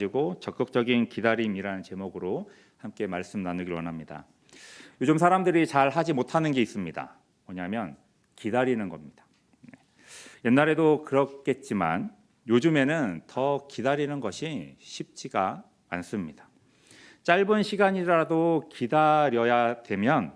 그리고 적극적인 기다림이라는 제목으로 함께 말씀 나누기를 원합니다. 요즘 사람들이 잘 하지 못하는 게 있습니다. 뭐냐면 기다리는 겁니다. 옛날에도 그렇겠지만 요즘에는 더 기다리는 것이 쉽지가 않습니다. 짧은 시간이라도 기다려야 되면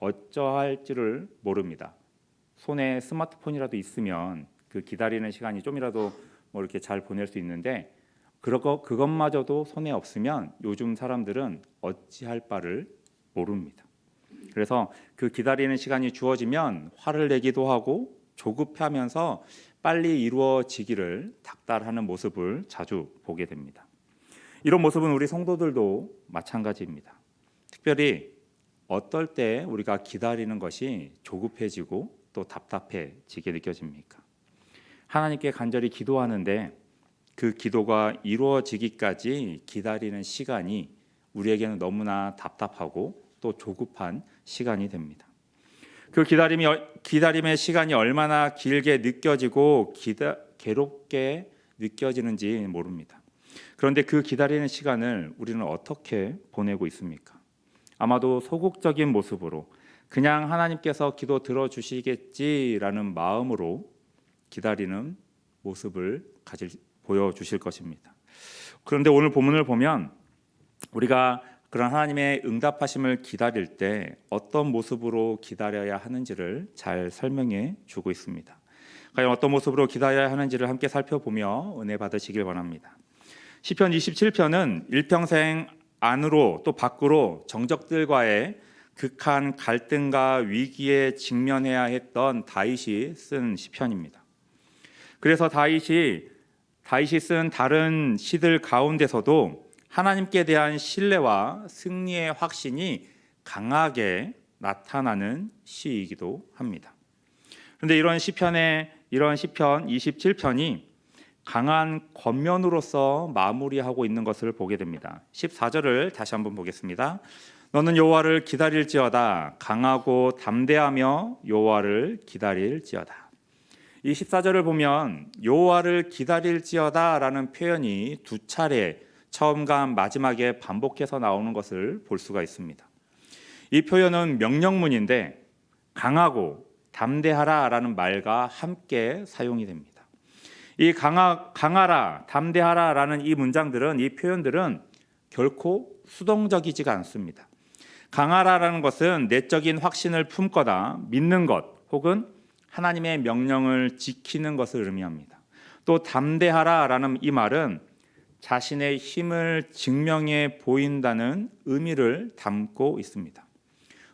어쩌할지를 모릅니다. 손에 스마트폰이라도 있으면 그 기다리는 시간이 좀이라도 이렇게 잘 보낼 수 있는데 그것마저도 손에 없으면 요즘 사람들은 어찌할 바를 모릅니다. 그래서 그 기다리는 시간이 주어지면 화를 내기도 하고 조급해하면서 빨리 이루어지기를 닥달하는 모습을 자주 보게 됩니다. 이런 모습은 우리 성도들도 마찬가지입니다. 특별히 어떨 때 우리가 기다리는 것이 조급해지고 또 답답해지게 느껴집니까? 하나님께 간절히 기도하는데 그 기도가 이루어지기까지 기다리는 시간이 우리에게는 너무나 답답하고 또 조급한 시간이 됩니다. 그 기다림의 시간이 얼마나 길게 느껴지고 괴롭게 느껴지는지 모릅니다. 그런데 그 기다리는 시간을 우리는 어떻게 보내고 있습니까? 아마도 소극적인 모습으로 그냥 하나님께서 기도 들어주시겠지라는 마음으로 기다리는 모습을 보여주실 것입니다. 그런데 오늘 본문을 보면 우리가 그런 하나님의 응답하심을 기다릴 때 어떤 모습으로 기다려야 하는지를 잘 설명해 주고 있습니다. 과연 어떤 모습으로 기다려야 하는지를 함께 살펴보며 은혜 받으시길 바랍니다. 시편 27편은 일평생 안으로 또 밖으로 정적들과의 극한 갈등과 위기에 직면해야 했던 다윗이 쓴 시편입니다. 그래서 다윗이 쓴 다른 시들 가운데서도 하나님께 대한 신뢰와 승리의 확신이 강하게 나타나는 시이기도 합니다. 그런데 이런 시편 27편이 강한 권면으로서 마무리하고 있는 것을 보게 됩니다. 14절을 다시 한번 보겠습니다. 너는 여호와를 기다릴지어다 강하고 담대하며 여호와를 기다릴지어다. 이 14절을 보면 여호와를 기다릴지어다라는 표현이 두 차례 처음과 마지막에 반복해서 나오는 것을 볼 수가 있습니다. 이 표현은 명령문인데 강하고 담대하라라는 말과 함께 사용이 됩니다. 이 강하라, 담대하라라는 이 문장들은 이 표현들은 결코 수동적이지가 않습니다. 강하라라는 것은 내적인 확신을 품거나 믿는 것 혹은 하나님의 명령을 지키는 것을 의미합니다. 또 담대하라라는 이 말은 자신의 힘을 증명해 보인다는 의미를 담고 있습니다.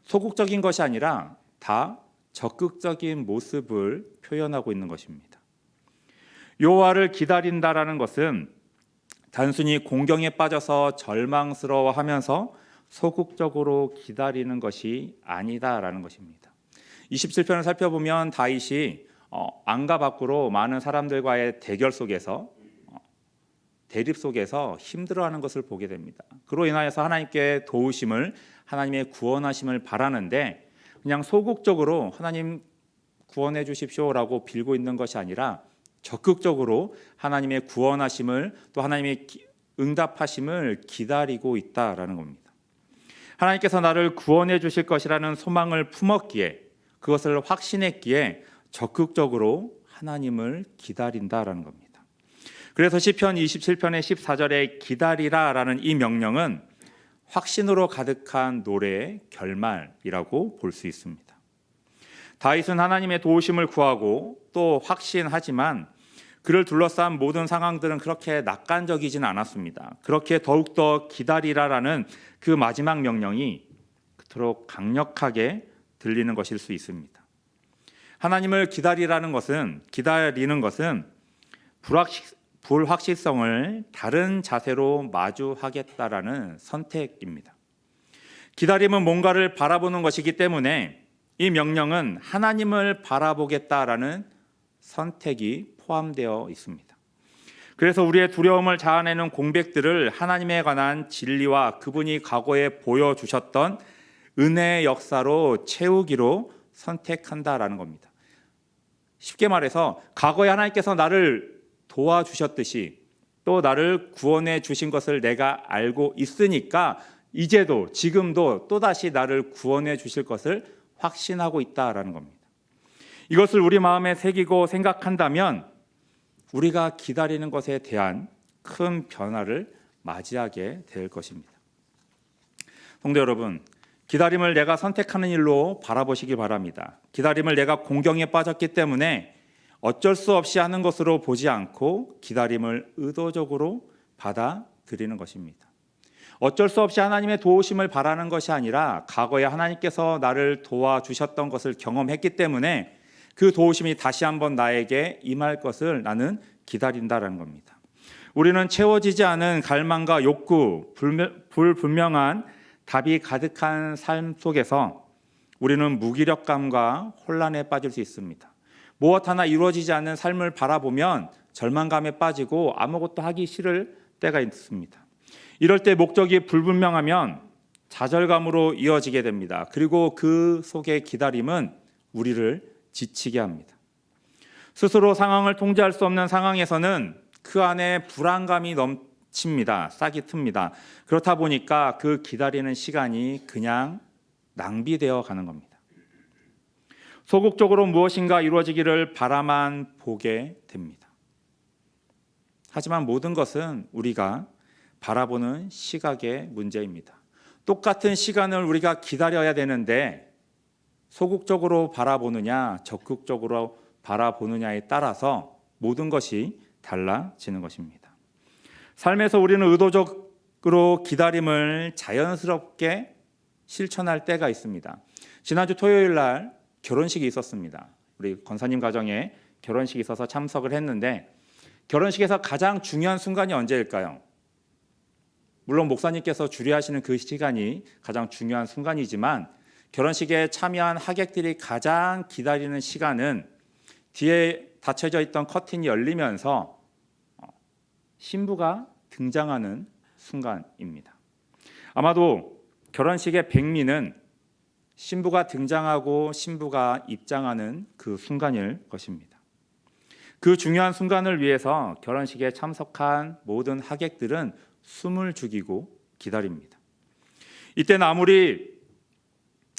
소극적인 것이 아니라 다 적극적인 모습을 표현하고 있는 것입니다. 여호와를 기다린다라는 것은 단순히 공경에 빠져서 절망스러워하면서 소극적으로 기다리는 것이 아니다라는 것입니다. 27편을 살펴보면 다윗이 안과 밖으로 많은 사람들과의 대결 속에서 대립 속에서 힘들어하는 것을 보게 됩니다. 그로 인하여서 하나님께 도우심을 하나님의 구원하심을 바라는데 그냥 소극적으로 하나님 구원해 주십시오라고 빌고 있는 것이 아니라 적극적으로 하나님의 구원하심을 또 하나님의 응답하심을 기다리고 있다라는 겁니다. 하나님께서 나를 구원해 주실 것이라는 소망을 품었기에 그것을 확신했기에 적극적으로 하나님을 기다린다라는 겁니다. 그래서 시편 27편의 14절에 기다리라라는 이 명령은 확신으로 가득한 노래의 결말이라고 볼 수 있습니다. 다윗은 하나님의 도우심을 구하고 또 확신하지만 그를 둘러싼 모든 상황들은 그렇게 낙관적이지는 않았습니다. 그렇게 더욱더 기다리라라는 그 마지막 명령이 그토록 강력하게 들리는 것일 수 있습니다. 하나님을 기다리는 것은 불확실성을 다른 자세로 마주하겠다라는 선택입니다. 기다림은 뭔가를 바라보는 것이기 때문에 이 명령은 하나님을 바라보겠다라는 선택이 포함되어 있습니다. 그래서 우리의 두려움을 자아내는 공백들을 하나님에 관한 진리와 그분이 과거에 보여주셨던 은혜의 역사로 채우기로 선택한다라는 겁니다. 쉽게 말해서 과거에 하나님께서 나를 도와주셨듯이 또 나를 구원해 주신 것을 내가 알고 있으니까 이제도 지금도 또다시 나를 구원해 주실 것을 확신하고 있다라는 겁니다. 이것을 우리 마음에 새기고 생각한다면 우리가 기다리는 것에 대한 큰 변화를 맞이하게 될 것입니다. 성도 여러분, 기다림을 내가 선택하는 일로 바라보시기 바랍니다. 기다림을 내가 공경에 빠졌기 때문에 어쩔 수 없이 하는 것으로 보지 않고 기다림을 의도적으로 받아들이는 것입니다. 어쩔 수 없이 하나님의 도우심을 바라는 것이 아니라 과거에 하나님께서 나를 도와주셨던 것을 경험했기 때문에 그 도우심이 다시 한번 나에게 임할 것을 나는 기다린다라는 겁니다. 우리는 채워지지 않은 갈망과 욕구, 불분명한 답이 가득한 삶 속에서 우리는 무기력감과 혼란에 빠질 수 있습니다. 무엇 하나 이루어지지 않는 삶을 바라보면 절망감에 빠지고 아무것도 하기 싫을 때가 있습니다. 이럴 때 목적이 불분명하면 좌절감으로 이어지게 됩니다. 그리고 그 속의 기다림은 우리를 지치게 합니다. 스스로 상황을 통제할 수 없는 상황에서는 그 안에 불안감이 넘칩니다. 싹이 틉니다. 그렇다 보니까 그 기다리는 시간이 그냥 낭비되어 가는 겁니다. 소극적으로 무엇인가 이루어지기를 바라만 보게 됩니다. 하지만 모든 것은 우리가 바라보는 시각의 문제입니다. 똑같은 시간을 우리가 기다려야 되는데 소극적으로 바라보느냐 적극적으로 바라보느냐에 따라서 모든 것이 달라지는 것입니다. 삶에서 우리는 의도적으로 기다림을 자연스럽게 실천할 때가 있습니다. 지난주 토요일 날 결혼식이 있었습니다. 우리 권사님 가정에 결혼식이 있어서 참석을 했는데 결혼식에서 가장 중요한 순간이 언제일까요? 물론 목사님께서 주례하시는 그 시간이 가장 중요한 순간이지만 결혼식에 참여한 하객들이 가장 기다리는 시간은 뒤에 닫혀져 있던 커튼이 열리면서 신부가 등장하는 순간입니다. 아마도 결혼식의 백미는 신부가 등장하고 신부가 입장하는 그 순간일 것입니다. 그 중요한 순간을 위해서 결혼식에 참석한 모든 하객들은 숨을 죽이고 기다립니다. 이때는 아무리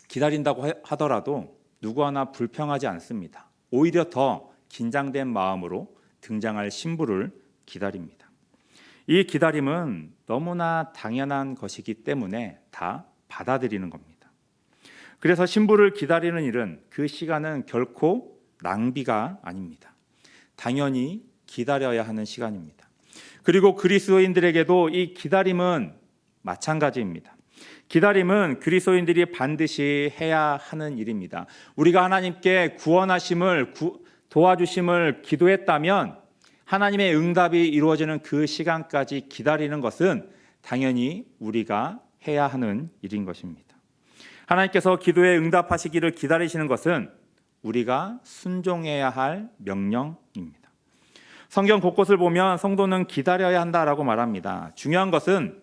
기다린다고 하더라도 누구 하나 불평하지 않습니다. 오히려 더 긴장된 마음으로 등장할 신부를 기다립니다. 이 기다림은 너무나 당연한 것이기 때문에 다 받아들이는 겁니다. 그래서 신부를 기다리는 일은 그 시간은 결코 낭비가 아닙니다. 당연히 기다려야 하는 시간입니다. 그리고 그리스도인들에게도 이 기다림은 마찬가지입니다. 기다림은 그리스도인들이 반드시 해야 하는 일입니다. 우리가 하나님께 구원하심을 도와주심을 기도했다면 하나님의 응답이 이루어지는 그 시간까지 기다리는 것은 당연히 우리가 해야 하는 일인 것입니다. 하나님께서 기도에 응답하시기를 기다리시는 것은 우리가 순종해야 할 명령입니다. 성경 곳곳을 보면 성도는 기다려야 한다라고 말합니다. 중요한 것은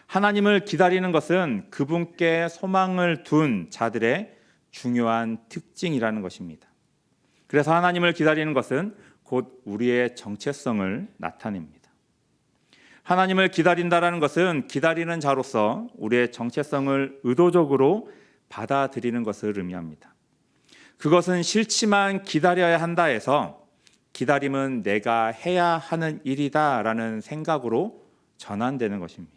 하나님을 기다리는 것은 그분께 소망을 둔 자들의 중요한 특징이라는 것입니다. 그래서 하나님을 기다리는 것은 곧 우리의 정체성을 나타냅니다. 하나님을 기다린다라는 것은 기다리는 자로서 우리의 정체성을 의도적으로 받아들이는 것을 의미합니다. 그것은 싫지만 기다려야 한다 해서 기다림은 내가 해야 하는 일이다라는 생각으로 전환되는 것입니다.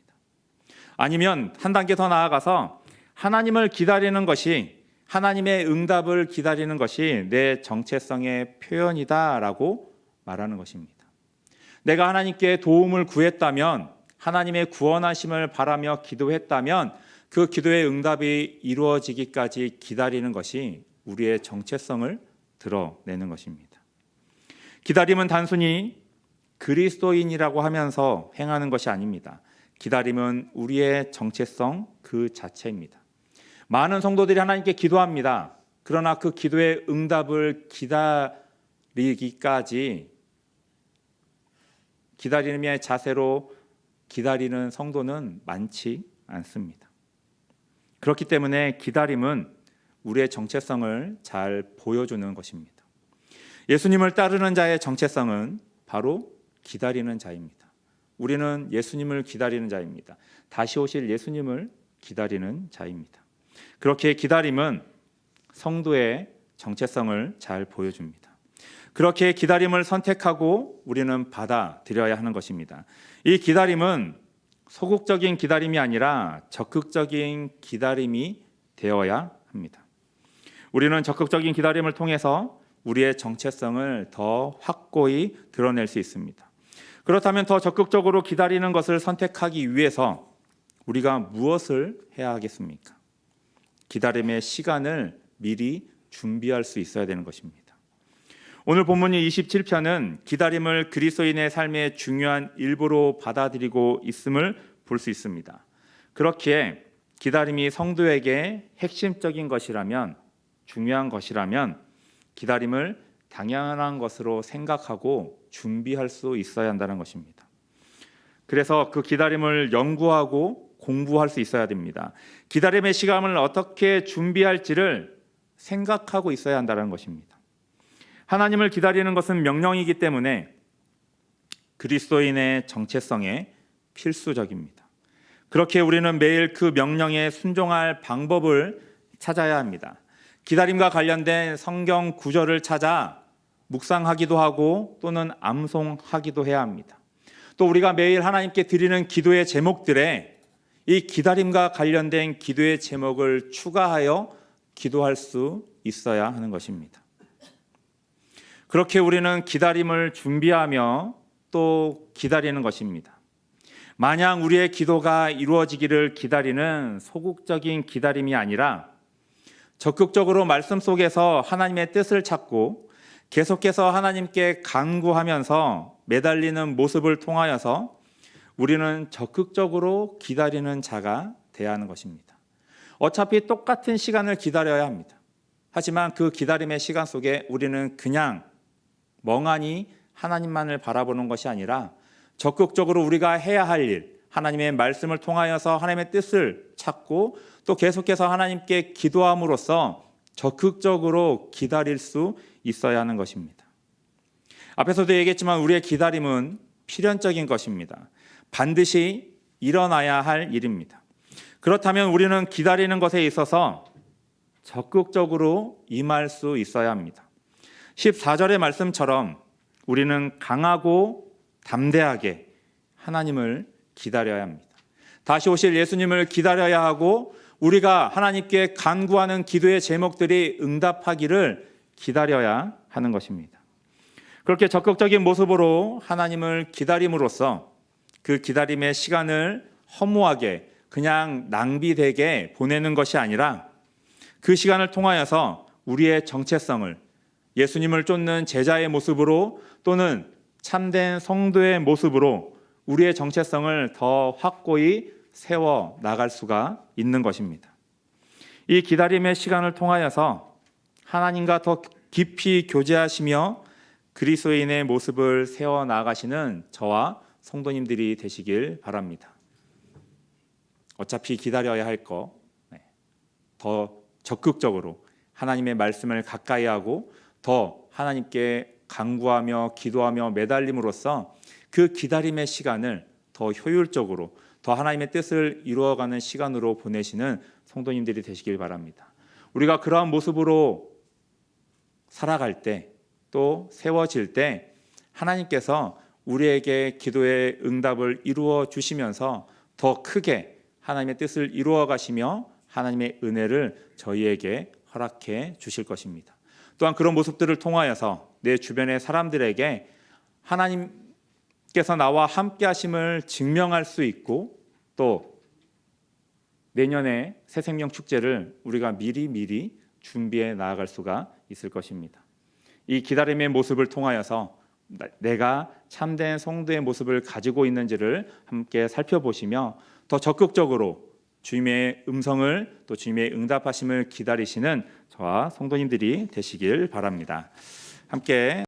아니면 한 단계 더 나아가서 하나님을 기다리는 것이 하나님의 응답을 기다리는 것이 내 정체성의 표현이다라고 말하는 것입니다. 내가 하나님께 도움을 구했다면 하나님의 구원하심을 바라며 기도했다면 그 기도의 응답이 이루어지기까지 기다리는 것이 우리의 정체성을 드러내는 것입니다. 기다림은 단순히 그리스도인이라고 하면서 행하는 것이 아닙니다. 기다림은 우리의 정체성 그 자체입니다. 많은 성도들이 하나님께 기도합니다. 그러나 그 기도의 응답을 기다리기까지 기다림의 자세로 기다리는 성도는 많지 않습니다. 그렇기 때문에 기다림은 우리의 정체성을 잘 보여주는 것입니다. 예수님을 따르는 자의 정체성은 바로 기다리는 자입니다. 우리는 예수님을 기다리는 자입니다. 다시 오실 예수님을 기다리는 자입니다. 그렇게 기다림은 성도의 정체성을 잘 보여줍니다. 그렇게 기다림을 선택하고 우리는 받아들여야 하는 것입니다. 이 기다림은 소극적인 기다림이 아니라 적극적인 기다림이 되어야 합니다. 우리는 적극적인 기다림을 통해서 우리의 정체성을 더 확고히 드러낼 수 있습니다. 그렇다면 더 적극적으로 기다리는 것을 선택하기 위해서 우리가 무엇을 해야 하겠습니까? 기다림의 시간을 미리 준비할 수 있어야 되는 것입니다. 오늘 본문이 27편은 기다림을 그리스도인의 삶의 중요한 일부로 받아들이고 있음을 볼 수 있습니다. 그렇기에 기다림이 성도에게 핵심적인 것이라면, 중요한 것이라면 기다림을 당연한 것으로 생각하고 준비할 수 있어야 한다는 것입니다. 그래서 그 기다림을 연구하고 공부할 수 있어야 됩니다. 기다림의 시간을 어떻게 준비할지를 생각하고 있어야 한다는 것입니다. 하나님을 기다리는 것은 명령이기 때문에 그리스도인의 정체성에 필수적입니다. 그렇게 우리는 매일 그 명령에 순종할 방법을 찾아야 합니다. 기다림과 관련된 성경 구절을 찾아 묵상하기도 하고 또는 암송하기도 해야 합니다. 또 우리가 매일 하나님께 드리는 기도의 제목들에 이 기다림과 관련된 기도의 제목을 추가하여 기도할 수 있어야 하는 것입니다. 그렇게 우리는 기다림을 준비하며 또 기다리는 것입니다. 만약 우리의 기도가 이루어지기를 기다리는 소극적인 기다림이 아니라 적극적으로 말씀 속에서 하나님의 뜻을 찾고 계속해서 하나님께 간구하면서 매달리는 모습을 통하여서 우리는 적극적으로 기다리는 자가 되어야 하는 것입니다. 어차피 똑같은 시간을 기다려야 합니다. 하지만 그 기다림의 시간 속에 우리는 그냥 멍하니 하나님만을 바라보는 것이 아니라 적극적으로 우리가 해야 할 일, 하나님의 말씀을 통하여서 하나님의 뜻을 찾고 또 계속해서 하나님께 기도함으로써 적극적으로 기다릴 수 있어야 하는 것입니다. 앞에서도 얘기했지만 우리의 기다림은 필연적인 것입니다. 반드시 일어나야 할 일입니다. 그렇다면 우리는 기다리는 것에 있어서 적극적으로 임할 수 있어야 합니다. 14절의 말씀처럼 우리는 강하고 담대하게 하나님을 기다려야 합니다. 다시 오실 예수님을 기다려야 하고 우리가 하나님께 간구하는 기도의 제목들이 응답하기를 기다려야 하는 것입니다. 그렇게 적극적인 모습으로 하나님을 기다림으로써 그 기다림의 시간을 허무하게 그냥 낭비되게 보내는 것이 아니라 그 시간을 통하여서 우리의 정체성을 예수님을 쫓는 제자의 모습으로 또는 참된 성도의 모습으로 우리의 정체성을 더 확고히 세워 나갈 수가 있는 것입니다. 이 기다림의 시간을 통하여서 하나님과 더 깊이 교제하시며 그리스도인의 모습을 세워 나가시는 저와 성도님들이 되시길 바랍니다. 어차피 기다려야 할 거 더 적극적으로 하나님의 말씀을 가까이 하고 더 하나님께 간구하며 기도하며 매달림으로써 그 기다림의 시간을 더 효율적으로 더 하나님의 뜻을 이루어가는 시간으로 보내시는 성도님들이 되시길 바랍니다. 우리가 그러한 모습으로 살아갈 때 또 세워질 때 하나님께서 우리에게 기도의 응답을 이루어 주시면서 더 크게 하나님의 뜻을 이루어 가시며 하나님의 은혜를 저희에게 허락해 주실 것입니다. 또한 그런 모습들을 통하여서 내 주변의 사람들에게 하나님께서 나와 함께 하심을 증명할 수 있고 또 내년에 새생명 축제를 우리가 미리 준비해 나아갈 수가 있을 것입니다. 이 기다림의 모습을 통하여서 내가 참된 성도의 모습을 가지고 있는지를 함께 살펴보시며 더 적극적으로 주님의 음성을 또 주님의 응답하심을 기다리시는 저와 성도님들이 되시길 바랍니다. 함께